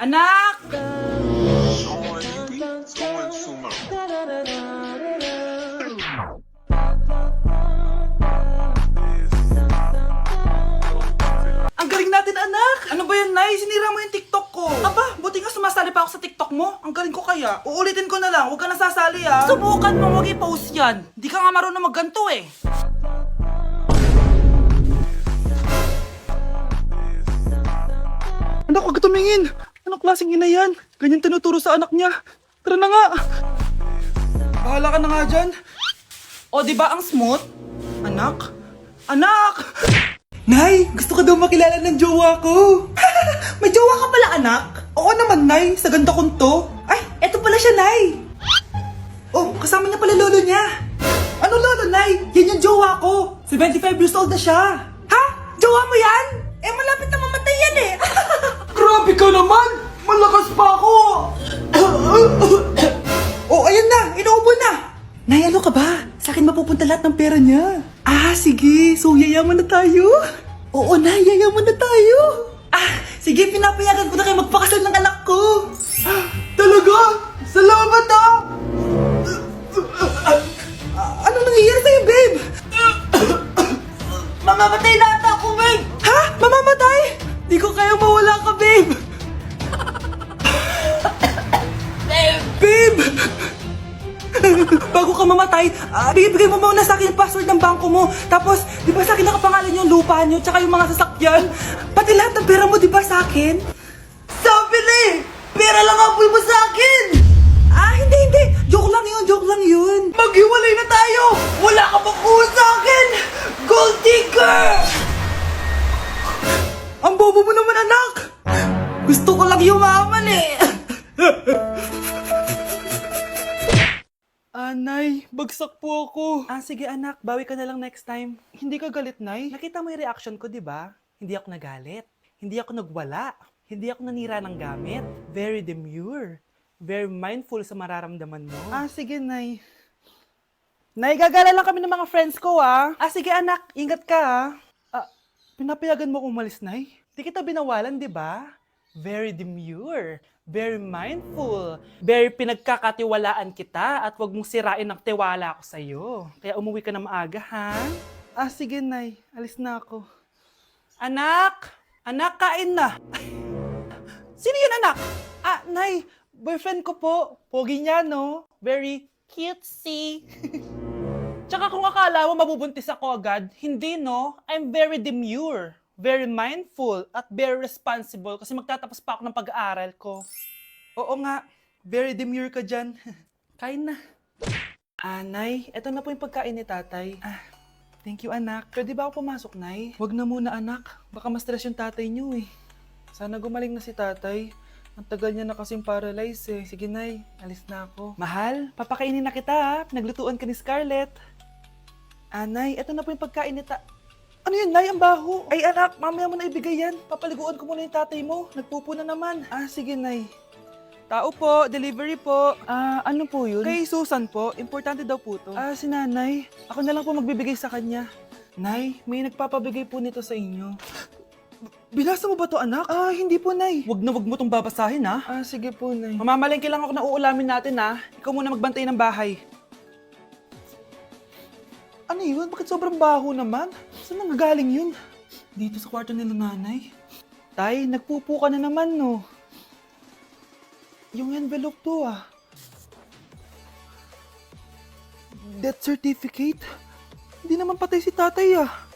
Anak! Ang galing natin, anak! Ano ba yan, Nay? Sinira mo yung TikTok ko. Aba, buti nga sumasali pa ako sa TikTok mo. Ang galing ko kaya. Uulitin ko na lang. Huwag ka nasasali, ah. Subukan mo, huwag i-post yan. Di ka nga marunong magganto, eh. Anak, huwag tumingin. Anong klaseng ina yan? Ganyan tinuturo sa anak niya. Tara na nga. Bahala ka na nga dyan. O, di ba ang smooth? Anak? Anak! Nay, gusto ko daw makilala ng jowa ko. May jowa ka pala, anak? Oo naman, Nay. Sa ganda kong to. Ay, eto pala siya, Nay. Oh, kasama niya pala lolo niya. Ano lolo, Nay? Yan yung jowa ko. 75 years old na siya. Ha? Jowa mo yan? Eh, malapit na mamatay yan eh. Grabe ka naman! Malakas pa ako! Oh, ayan na! Inuubo na! Nay, ano ka ba? Sa akin mapupunta lahat ng pera niya. Ah, sige. So, yayaman na tayo? Oo, Nay. Yayaman na tayo. Ah, sige. Pinapayagan ko na kayo magpakasal ng anak ko. Ah, talaga? Salamat, ah! Ano nangyayari sa'yo, babe? Mamamatay na ata ako, babe! Ha? Mamamatay? Di ko kayang mawala ka, babe! Babe! Bago ka mamatay, bigay mo muna sa akin yung password ng bangko mo. Tapos, di ba sa akin nakapangalan yung lupa nyo, tsaka yung mga sasakyan? Pati lahat ng pera mo, di ba sa akin? Sabi na eh! Pera lang apoy mo sa akin! Ah, hindi. Joke lang yun. Maghiwalay na tayo! Wala ka pang kuha sa akin! Gold digger! Ang bobo mo naman, anak! Gusto ko lang yumaman eh! Nay, bagsak po ako. Ah, sige anak, bawi ka na lang next time. Hindi ka galit, Nay? Nakita mo yung reaction ko, di ba? Hindi ako nagalit. Hindi ako nagwala. Hindi ako nanira ng gamit. Very demure. Very mindful sa mararamdaman mo. Ah, sige, Nay. Nay, gagala lang kami ng mga friends ko, ah. Ah, sige anak, ingat ka, ah. Pinapayagan mo kong umalis, Nay? Di kita binawalan, di ba? Very demure, very mindful, very pinagkakatiwalaan kita at wag mong sirain ang tiwala ko sa'yo. Kaya umuwi ka na maaga, ha? Ah, sige, Nay. Alis na ako. Anak! Anak, kain na! Sino yun, anak? Ah, Nay, boyfriend ko po. Pogi niya, no? Very cutesy. Tsaka kung akala mo mabubuntis ako agad, hindi, no? I'm very demure. Very mindful at very responsible kasi magtatapos pa ako ng pag-aaral ko. Oo nga, very demure ka dyan. Kain na. Ah, Nay, eto na po yung pagkain ni tatay. Ah, thank you, anak. Pwede ba ako pumasok, Nay? Wag na muna, anak. Baka ma-stress yung tatay niyo eh. Sana gumaling na si tatay. Ang tagal niya na kasing paralyzed eh. Sige, Nay, alis na ako. Mahal, papakainin na kita ha. Pinaglutuan ka ni Scarlett. Ah, Nay, eto na po yung pagkain ni Ano yun, Nay? Ang baho. Ay, anak, mamaya mo na ibigay yan. Papaliguan ko muna yung tatay mo. Nagpupo na naman. Ah, sige, Nay. Tao po, delivery po. Ah, ano po yun? Kay Susan po. Importante daw po to. Ah, si Nanay. Ako na lang po magbibigay sa kanya. Nay, may nagpapabigay po nito sa inyo. Binasa mo ba to, anak? Ah, hindi po, Nay. Wag na wag mo tong babasahin, ha? Ah, sige po, Nay. Mamamalengke lang ako na uulamin natin, ha? Ikaw muna magbantay ng bahay. Ano yun? Bakit sobrang baho naman? Saan nanggagaling yun? Dito sa kwarto nila nanay. Tay, nagpupo ka na naman, no? Yung envelope to, ah. Death certificate? Hindi naman patay si tatay, ah.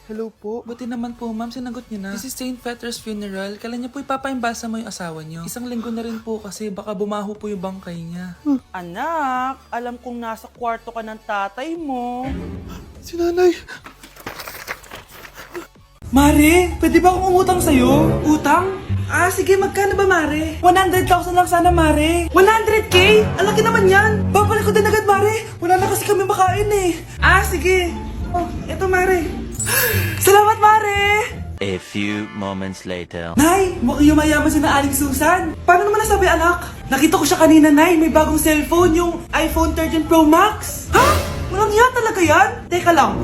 Hello po. Buti naman po, ma'am. Sinagot niyo na. This is St. Peter's Funeral. Kailan niyo po ipapaimbasa mo yung asawa niyo? Isang linggo na rin po kasi baka bumaho po yung bangkay niya. Anak, alam kong nasa kwarto ka ng tatay mo. Si nanay. Mare, pwede ba akong umutang sa'yo? Utang? Ah, sige. Magkano ba, Mare? 100,000 lang sana, Mare. 100K? Ang laki naman yan. Babalik ko din agad, Mare. Wala na kasi kami makain eh. Ah, sige. Oh, eto, Mare. Salamat, Mare! A few moments later. Nay, mukhang yumayaman si na Aling Susan. Paano naman nasabi, anak? Nakita ko siya kanina, Nay. May bagong cellphone, yung iPhone 13 Pro Max. Ha? Walang iya talaga yan? Teka lang.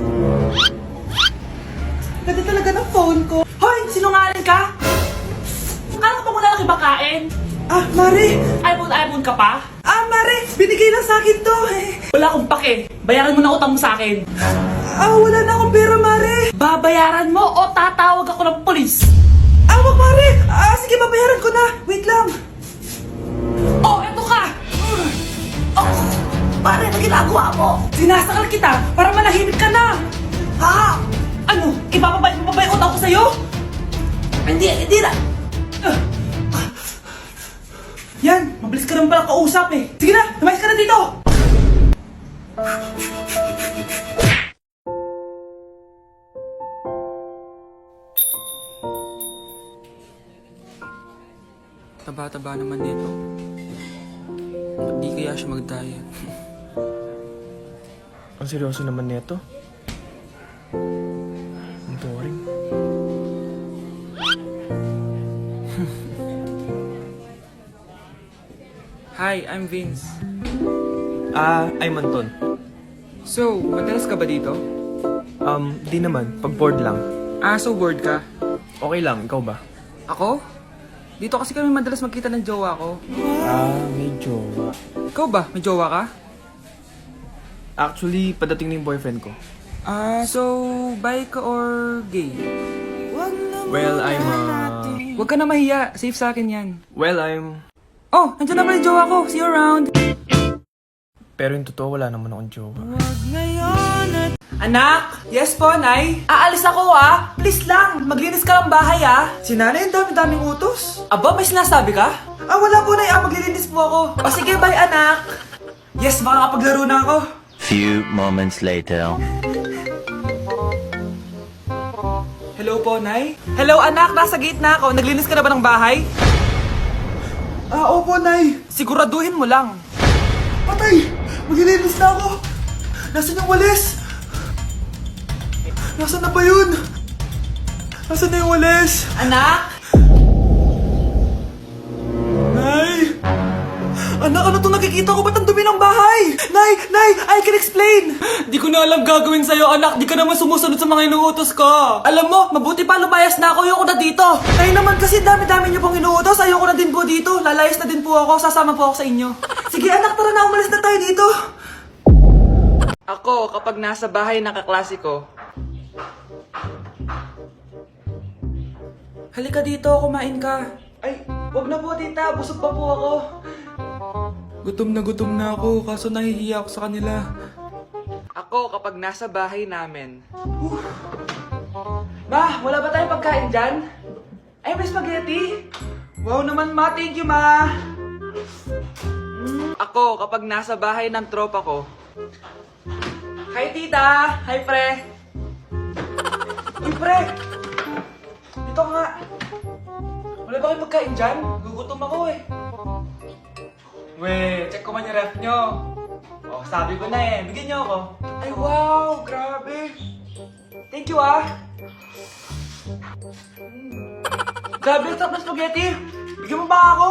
Ganda talaga ng phone ko. Hoy, sino Sinungaling ka? Akala ko ba wala nang ibang kain? Ah, Mare! iPhone ka pa? Ah, Mare! Binigay lang sa akin to! Wala akong pake. Bayaran mo na utang mo sa akin. Ah, wala na akong pera, Mare! Babayaran mo o tatawag ako ng polis? Ah, wag, Mare! Ah, sige, babayaran ko na! Wait lang! Oh, eto ka! Oh, pare, ano ginagawa mo? Sinasakal kita para manahimik ka na! Ha? Ano? Ibababay utang ko sa'yo? Hindi na! Yan, mabilis ka naman pala kausap eh. Sige na, lumayas ka na dito! Taba-taba naman nito. Ba't di kaya siya mag-diet? Ang seryoso naman nito. Ang boring. Hi, I'm Vince. I'm Anton. So, madalas ka ba dito? Di naman. Pag bored lang. So bored ka? Okay lang, ikaw ba? Ako? Dito kasi kami madalas magkita ng jowa ko. May jowa. Ikaw ba? May jowa ka? Actually, padating na yung boyfriend ko. So, bi ka or gay? Well, Huwag ka na mahiya. Safe sa akin yan. Oh, nandiyan na pala yung jowa ko. See you around. Pero yung totoo, wala naman akong jowa. Anak! Yes po, Nay? Aalis ako Please lang, maglinis ka ng bahay Si nanay, ang dami-daming utos. Aba, may sinasabi ka? Ah, wala po, Nay. Maglilinis po ako. O sige, bye anak! Yes, makakapaglaro na ako. Few moments later. Hello po, Nay? Hello anak, nasa gate na ako. Naglinis ka na ba ng bahay? Ah, opo, Nay. Siguraduhin mo lang. Patay! Maglilinis na ako. Nasaan yung walis? Nasaan na ba yun? Nasaan na yung walis? Anak! Nay! Anak, ano itong nakikita ko? Ba't ang dumi ng bahay? Nay! I can explain! Di ko na alam gagawin sa'yo, anak. Di ka naman sumusunod sa mga inuutos ko. Alam mo, mabuti pa lumayas na ako. Ayoko na dito. Nay naman kasi dami-dami niyo pong inuutos. Ayoko na din po dito. Lalayas na din po ako. Sasama po ako sa inyo. Sige anak, tara na. Umalis na tayo dito. Ako, kapag nasa bahay nakaklase ko. Halika dito, kumain ka. Ay, wag na po tita. Busog pa po ako. Gutom na ako, kaso nahihiya ako sa kanila. Ako, kapag nasa bahay namin. Ma, wala ba tayong pagkain dyan? Ay, may spaghetti. Wow naman, ma. Thank you, ma. Ako, kapag nasa bahay ng tropa ko. Hi, tita. Hi, pre. Uy, pre. Dito ka nga. Wala ba kayong pagkain dyan? Gugutom ako eh. We, check ko man yung ref nyo. Oh, sabi ko na eh. Bigyan nyo ako. Ay, wow! Grabe! Thank you, Grabe, ang sarap na spaghetti! Bigyan mo ba ako?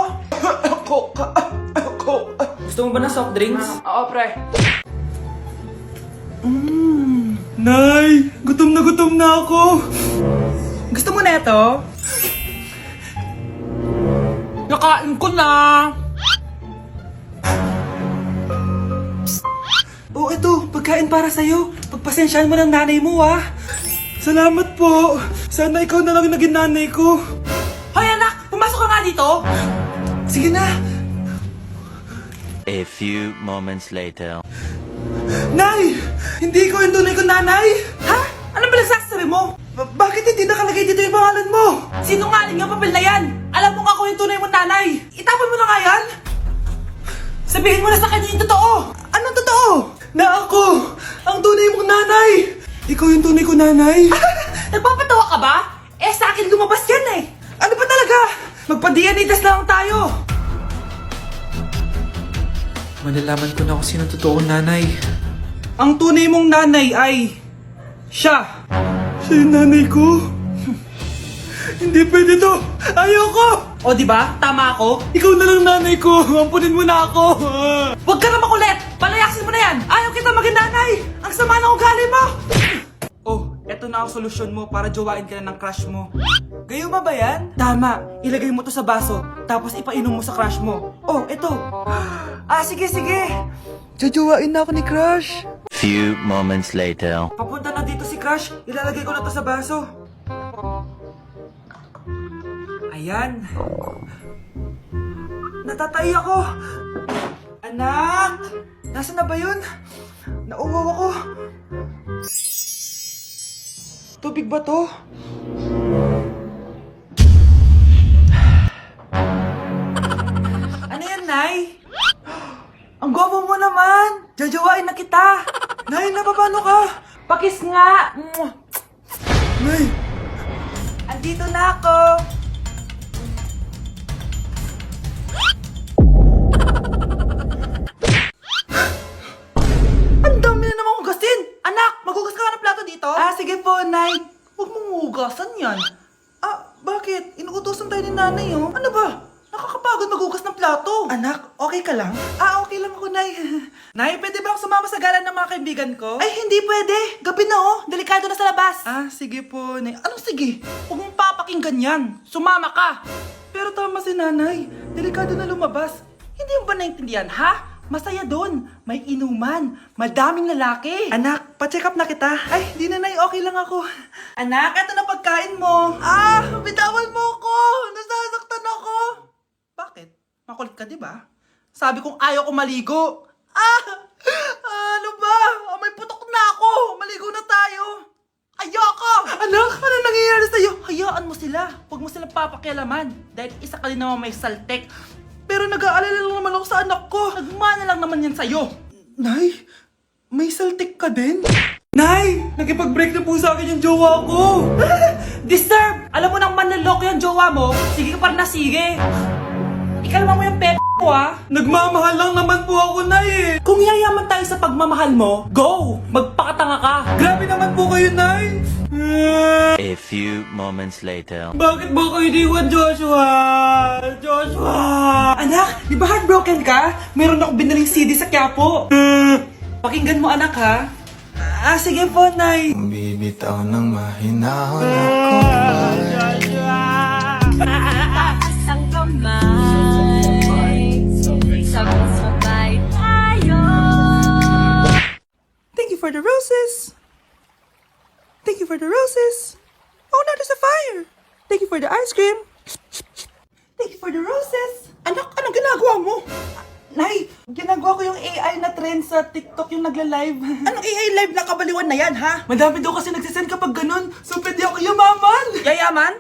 Gusto mo ba ng soft drinks? Oo, pre. Nay, gutom na ako. Gusto mo na ito? Nakain ko na! Oh, ito. Pagkain para sa'yo. Pagpasensyahan mo ng nanay mo, Salamat po. Sana ikaw na lang yung naging nanay ko. Hoy, anak! Pumasok ka nga dito! Sige na. A few moments later. Nay! Hindi ko yung tunay kong nanay. Ha? Ano ba nagsasabi mo? Bakit hindi nakalagay dito yung pangalan mo? Sinungaling ang papel na yan! Alam mo nga ako yung tunay mong nanay! Itapon mo na nga yan! Sabihin mo na sa kanya yung totoo! Anong totoo? Na ako, ang tunay mong nanay. Ikaw yung tunay ko nanay. Nagpapatawa ka ba? Eh, sa akin lumabas yan eh! Ano ba talaga? Magpa-DNA test lang tayo. Malalaman ko na kung sino totoong nanay. Ang tunay mong nanay ay siya. Siya yung nanay ko. Hindi pwede to. Ayoko. O, di ba? Tama ako? Ikaw na lang nanay ko. Ampunin mo na ako. Huwag ka na makulit! Palayasin mo na yan! Ayaw kita maging nanay! Ang sama ng ugali mo! Oh, eto eto na ang solusyon mo para jowain ka na ng crush mo. Gayuma ba yan? Tama, ilagay mo to sa baso, tapos ipainom mo sa crush mo. Oh, eto. Sige. Jojowain na ako ni crush. Few moments later. Papunta na dito si crush, ilalagay ko na to sa baso. Ayan. Natatay ako. Anak! Nasaan na ba yun? Nauwaw ako. Tubig ba to? Ano yan, Nay? Ang gwapo mo naman! Jajawain na kita! Nay, napapano ka? Pakis nga! Nay! Andito na ako! Ang dami na namang hugasin! Anak, maghugas ka ng plato dito? Sige po, Nay. Huwag mong hugasan yan. Bakit? Inuutosan tayo ni Nanay, oh. Ano ba? Nakakapagod maghugas ng plato. Anak, okay ka lang? Okay lang ako, Nay. Nay, pwede ba akong sumama sa gala ng mga kaibigan ko? Ay, hindi pwede. Gabi na, oh. Delikado na sa labas. Sige po, Nay. Anong sige? Huwag mong papakinggan yan. Sumama ka. Pero tama si Nanay. Delikado na lumabas. Hindi mo ba naintindihan, ha? Masaya doon. May inuman. Madaming lalaki. Anak, pa-check up na kita. Ay, di na, Nay. Okay lang ako. Anak, eto na pagkain mo. Bitawan mo ako. Nasasaktan ako. Bakit? Makulit ka, di ba? Sabi kong ayaw ko maligo. Ano ba? May putok na ako. Maligo na tayo. Ayoko! Anak, ano nangyayari sa'yo? Hayaan mo sila. Huwag mo sila papakialaman. Dahil isa ka din naman may saltek. Pero nag-aalala lang naman ako sa anak ko. Nagmana lang naman yan sa'yo. Nay, may saltik ka din? Nay, nakipag-break na po sa akin yung jowa ko. Disturb! Alam mo nang manloloko yung jowa mo, sige ka pa rin na sige. Ikalma mo yung ko, Nagmamahal lang naman po ako, Nay, eh. Kung yayaman tayo sa pagmamahal mo, go! Magpakatanga ka. Grabe naman po kayo, Nay. A few moments later. Bakit mo ko iniwan, Joshua? Joshua! Anak, di ba heartbroken ka? Meron ako binaling CD sa Quiapo. Pakinggan mo, anak, ha? Sige po, Nay. Bibitaw ng mahinahon ako. Taas ang kamay, sabay-sabay tayo. Thank you for the roses. Thank you for the roses. Oh, now there's a fire. Thank you for the ice cream. Thank you for the roses. Anak, anong ginagawa mo? Nay, ginagawa ko yung AI na trend sa TikTok yung nagla-live. Anong AI live na kabaliwan na yan, ha? Madami daw kasi nagsisend kapag ganun, so pwede ako yumaman. Yayaman?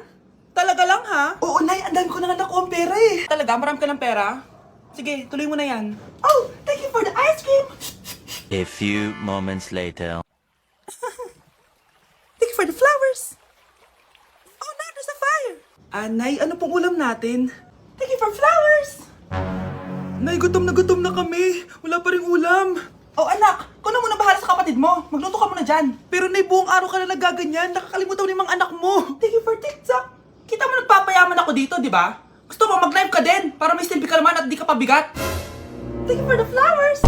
Talaga lang, ha? Oo, Nay, ang dami ko na nga nakuha ang pera, eh. Talaga? Marami ka ng pera? Sige, tuloy mo na yan. Oh, thank you for the ice cream. A few moments later. Thank you for the flowers. Oh, now there's a fire. Nay, ano pong ulam natin? Thank you for flowers. Nay, gutom na kami. Wala pa rin ulam. Oh, anak, kung na muna bahala sa kapatid mo. Magluto ka muna dyan. Pero Nay, buong araw ka na nagaganyan. Nakakalimutan mo yung mga anak mo. Thank you for TikTok. Kita mo nagpapayaman ako dito, di ba? Gusto mo mag-live ka din para may silbi ka naman at di ka pabigat. Thank you for the flowers.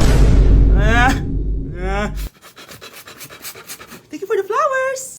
Thank you for the flowers.